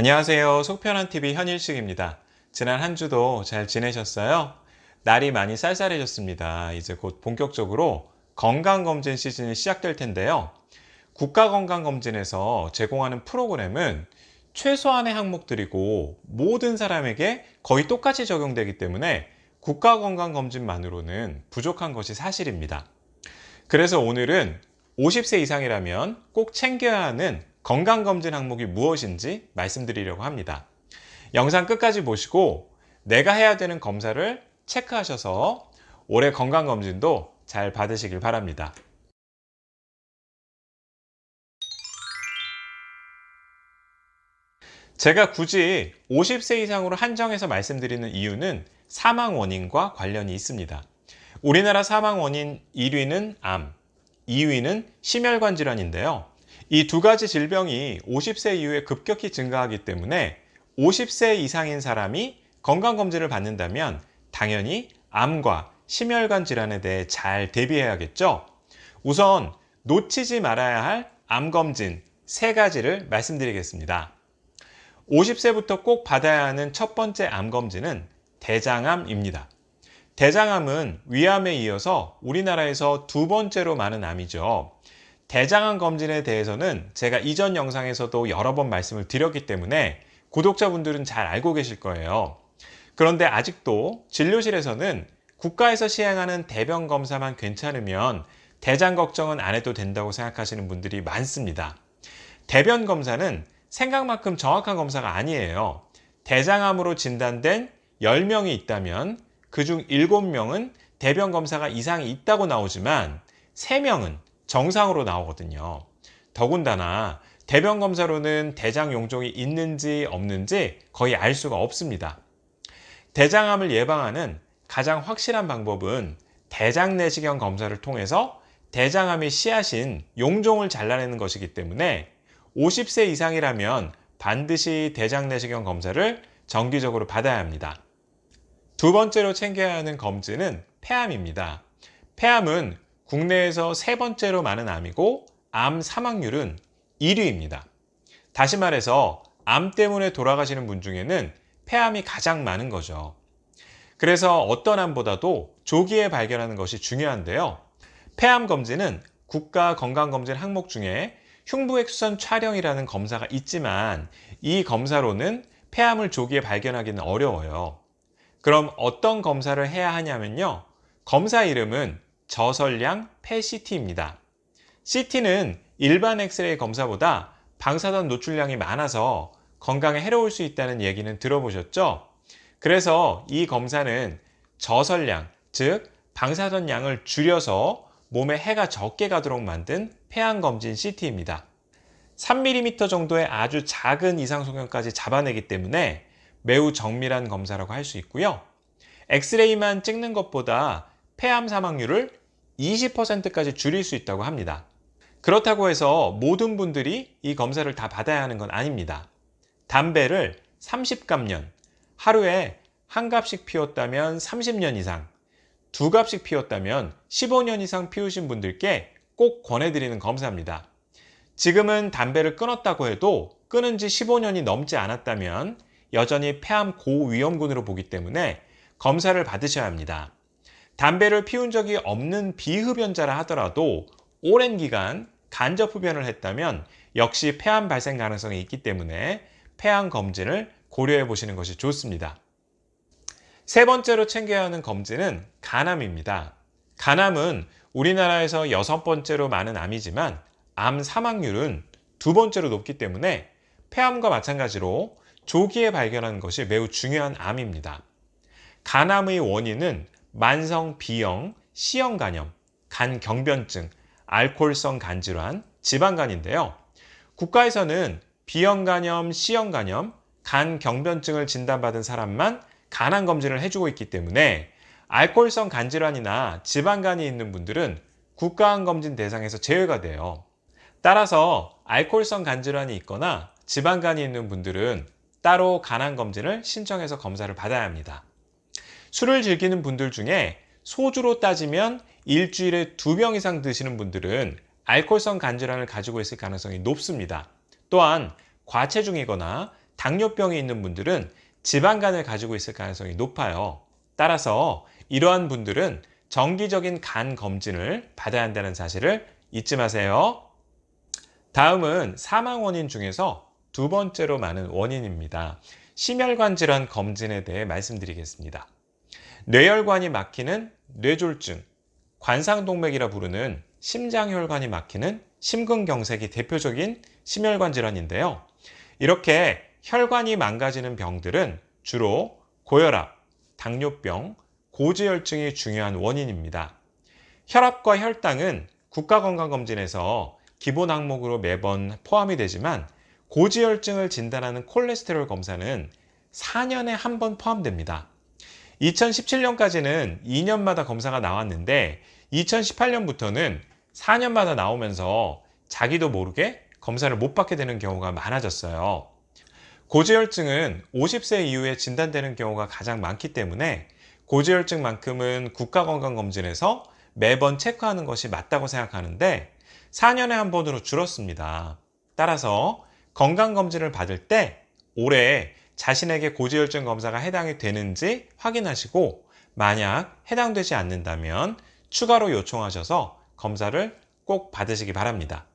안녕하세요. 속편한TV 현일식입니다. 지난 한 주도 잘 지내셨어요? 날이 많이 쌀쌀해졌습니다. 이제 곧 본격적으로 건강검진 시즌이 시작될 텐데요. 국가건강검진에서 제공하는 프로그램은 최소한의 항목들이고 모든 사람에게 거의 똑같이 적용되기 때문에 국가건강검진만으로는 부족한 것이 사실입니다. 그래서 오늘은 50세 이상이라면 꼭 챙겨야 하는 건강검진 항목이 무엇인지 말씀드리려고 합니다. 영상 끝까지 보시고 내가 해야 되는 검사를 체크하셔서 올해 건강검진도 잘 받으시길 바랍니다. 제가 굳이 50세 이상으로 한정해서 말씀드리는 이유는 사망 원인과 관련이 있습니다. 우리나라 사망 원인 1위는 암, 2위는 심혈관 질환인데요. 이 두 가지 질병이 50세 이후에 급격히 증가하기 때문에 50세 이상인 사람이 건강검진을 받는다면 당연히 암과 심혈관 질환에 대해 잘 대비해야겠죠. 우선 놓치지 말아야 할 암검진 3가지를 말씀드리겠습니다. 50세부터 꼭 받아야 하는 첫 번째 암검진은 대장암입니다. 대장암은 위암에 이어서 우리나라에서 2번째로 많은 암이죠. 대장암 검진에 대해서는 제가 이전 영상에서도 여러 번 말씀을 드렸기 때문에 구독자분들은 잘 알고 계실 거예요. 그런데 아직도 진료실에서는 국가에서 시행하는 대변 검사만 괜찮으면 대장 걱정은 안 해도 된다고 생각하시는 분들이 많습니다. 대변 검사는 생각만큼 정확한 검사가 아니에요. 대장암으로 진단된 10명이 있다면 그중 7명은 대변 검사가 이상이 있다고 나오지만 3명은 정상으로 나오거든요. 더군다나 대변 검사로는 대장 용종이 있는지 없는지 거의 알 수가 없습니다. 대장암을 예방하는 가장 확실한 방법은 대장 내시경 검사를 통해서 대장암이 씨앗인 용종을 잘라내는 것이기 때문에 50세 이상이라면 반드시 대장 내시경 검사를 정기적으로 받아야 합니다. 두 번째로 챙겨야 하는 검진은 폐암입니다. 폐암은 국내에서 3번째로 많은 암이고 암 사망률은 1위입니다. 다시 말해서 암 때문에 돌아가시는 분 중에는 폐암이 가장 많은 거죠. 그래서 어떤 암보다도 조기에 발견하는 것이 중요한데요. 폐암 검진은 국가 건강검진 항목 중에 흉부액수선 촬영이라는 검사가 있지만 이 검사로는 폐암을 조기에 발견하기는 어려워요. 그럼 어떤 검사를 해야 하냐면요. 검사 이름은 저설량 폐CT입니다. CT는 일반 엑스레이 검사보다 방사선 노출량이 많아서 건강에 해로울 수 있다는 얘기는 들어보셨죠? 그래서 이 검사는 저설량, 즉 방사선 양을 줄여서 몸에 해가 적게 가도록 만든 폐암검진 CT입니다. 3mm 정도의 아주 작은 이상 소견까지 잡아내기 때문에 매우 정밀한 검사라고 할 수 있고요. 엑스레이만 찍는 것보다 폐암 사망률을 20%까지 줄일 수 있다고 합니다. 그렇다고 해서 모든 분들이 이 검사를 다 받아야 하는 건 아닙니다. 담배를 30갑년, 하루에 한 갑씩 피웠다면 30년 이상, 2갑씩 피웠다면 15년 이상 피우신 분들께 꼭 권해드리는 검사입니다. 지금은 담배를 끊었다고 해도 끊은 지 15년이 넘지 않았다면 여전히 폐암 고위험군으로 보기 때문에 검사를 받으셔야 합니다. 담배를 피운 적이 없는 비흡연자라 하더라도 오랜 기간 간접 흡연을 했다면 역시 폐암 발생 가능성이 있기 때문에 폐암 검진을 고려해 보시는 것이 좋습니다. 세 번째로 챙겨야 하는 검진은 간암입니다. 간암은 우리나라에서 6번째로 많은 암이지만 암 사망률은 2번째로 높기 때문에 폐암과 마찬가지로 조기에 발견하는 것이 매우 중요한 암입니다. 간암의 원인은 만성 B형, C형 간염, 간경변증, 알코올성 간질환, 지방간인데요. 국가에서는 B형 간염, C형 간염, 간경변증을 진단받은 사람만 간암 검진을 해주고 있기 때문에 알코올성 간질환이나 지방간이 있는 분들은 국가암 검진 대상에서 제외가 돼요. 따라서 알코올성 간질환이 있거나 지방간이 있는 분들은 따로 간암 검진을 신청해서 검사를 받아야 합니다. 술을 즐기는 분들 중에 소주로 따지면 일주일에 2병 이상 드시는 분들은 알코올성 간질환을 가지고 있을 가능성이 높습니다. 또한 과체중이거나 당뇨병이 있는 분들은 지방간을 가지고 있을 가능성이 높아요. 따라서 이러한 분들은 정기적인 간 검진을 받아야 한다는 사실을 잊지 마세요. 다음은 사망 원인 중에서 두 번째로 많은 원인입니다. 심혈관 질환 검진에 대해 말씀드리겠습니다. 뇌혈관이 막히는 뇌졸중, 관상동맥이라 부르는 심장혈관이 막히는 심근경색이 대표적인 심혈관 질환인데요. 이렇게 혈관이 망가지는 병들은 주로 고혈압, 당뇨병, 고지혈증이 중요한 원인입니다. 혈압과 혈당은 국가건강검진에서 기본 항목으로 매번 포함이 되지만 고지혈증을 진단하는 콜레스테롤 검사는 4년에 한 번 포함됩니다. 2017년까지는 2년마다 검사가 나왔는데 2018년부터는 4년마다 나오면서 자기도 모르게 검사를 못 받게 되는 경우가 많아졌어요. 고지혈증은 50세 이후에 진단되는 경우가 가장 많기 때문에 고지혈증만큼은 국가건강검진에서 매번 체크하는 것이 맞다고 생각하는데 4년에 한 번으로 줄었습니다. 따라서 건강검진을 받을 때 올해 자신에게 고지혈증 검사가 해당이 되는지 확인하시고 만약 해당되지 않는다면 추가로 요청하셔서 검사를 꼭 받으시기 바랍니다.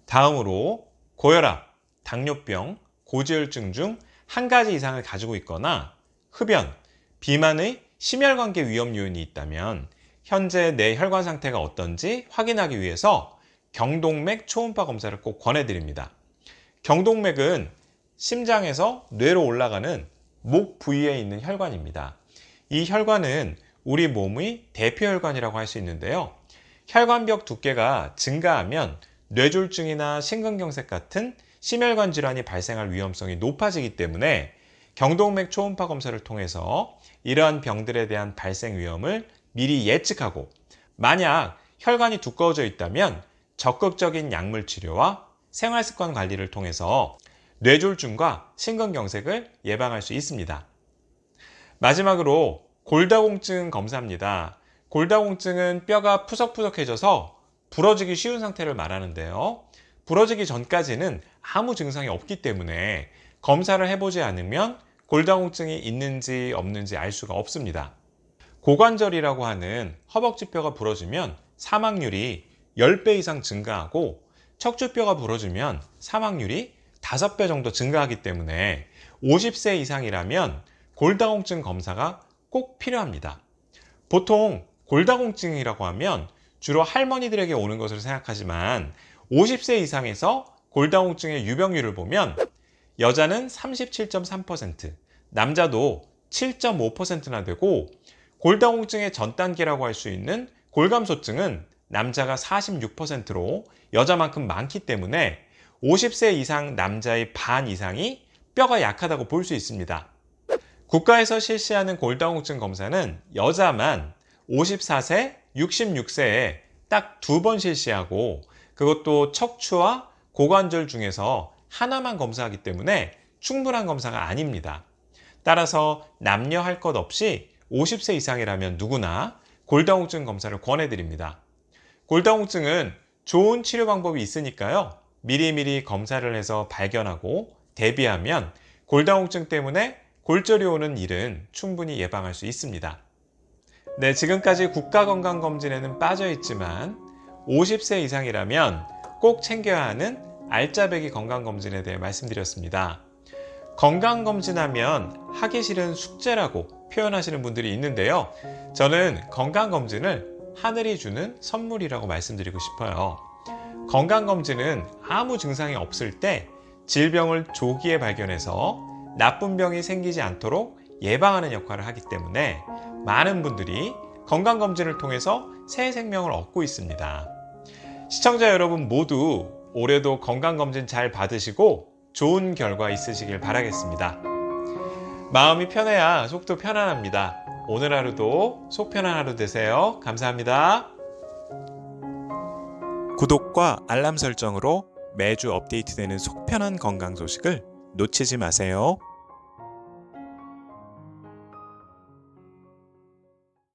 다음으로 고혈압, 당뇨병, 고지혈증 중 한 가지 이상을 가지고 있거나 흡연, 비만의 심혈관계 위험 요인이 있다면 현재 내 혈관 상태가 어떤지 확인하기 위해서 경동맥 초음파 검사를 꼭 권해드립니다. 경동맥은 심장에서 뇌로 올라가는 목 부위에 있는 혈관입니다. 이 혈관은 우리 몸의 대표 혈관이라고 할 수 있는데요. 혈관벽 두께가 증가하면 뇌졸중이나 심근경색 같은 심혈관 질환이 발생할 위험성이 높아지기 때문에 경동맥 초음파 검사를 통해서 이러한 병들에 대한 발생 위험을 미리 예측하고 만약 혈관이 두꺼워져 있다면 적극적인 약물 치료와 생활습관 관리를 통해서 뇌졸중과 심근경색을 예방할 수 있습니다. 마지막으로 골다공증 검사입니다. 골다공증은 뼈가 푸석푸석해져서 부러지기 쉬운 상태를 말하는데요. 부러지기 전까지는 아무 증상이 없기 때문에 검사를 해보지 않으면 골다공증이 있는지 없는지 알 수가 없습니다. 고관절이라고 하는 허벅지뼈가 부러지면 사망률이 10배 이상 증가하고 척추뼈가 부러지면 사망률이 5배 정도 증가하기 때문에 50세 이상이라면 골다공증 검사가 꼭 필요합니다. 보통 골다공증이라고 하면 주로 할머니들에게 오는 것을 생각하지만 50세 이상에서 골다공증의 유병률을 보면 여자는 37.3%, 남자도 7.5%나 되고 골다공증의 전 단계라고 할 수 있는 골감소증은 남자가 46%로 여자만큼 많기 때문에 50세 이상 남자의 반 이상이 뼈가 약하다고 볼 수 있습니다. 국가에서 실시하는 골다공증 검사는 여자만 54세, 66세에 딱 2번 실시하고 그것도 척추와 고관절 중에서 하나만 검사하기 때문에 충분한 검사가 아닙니다. 따라서 남녀 할 것 없이 50세 이상이라면 누구나 골다공증 검사를 권해드립니다. 골다공증은 좋은 치료 방법이 있으니까요. 미리미리 검사를 해서 발견하고 대비하면 골다공증 때문에 골절이 오는 일은 충분히 예방할 수 있습니다. 네, 지금까지 국가건강검진에는 빠져있지만 50세 이상이라면 꼭 챙겨야 하는 알짜배기 건강검진에 대해 말씀드렸습니다. 건강검진하면 하기 싫은 숙제라고 표현하시는 분들이 있는데요. 저는 건강검진을 하늘이 주는 선물이라고 말씀드리고 싶어요. 건강검진은 아무 증상이 없을 때 질병을 조기에 발견해서 나쁜 병이 생기지 않도록 예방하는 역할을 하기 때문에 많은 분들이 건강검진을 통해서 새 생명을 얻고 있습니다. 시청자 여러분 모두 올해도 건강검진 잘 받으시고 좋은 결과 있으시길 바라겠습니다. 마음이 편해야 속도 편안합니다. 오늘 하루도 속 편한 하루 되세요. 감사합니다. 구독과 알람 설정으로 매주 업데이트되는 속 편한 건강 소식을 놓치지 마세요.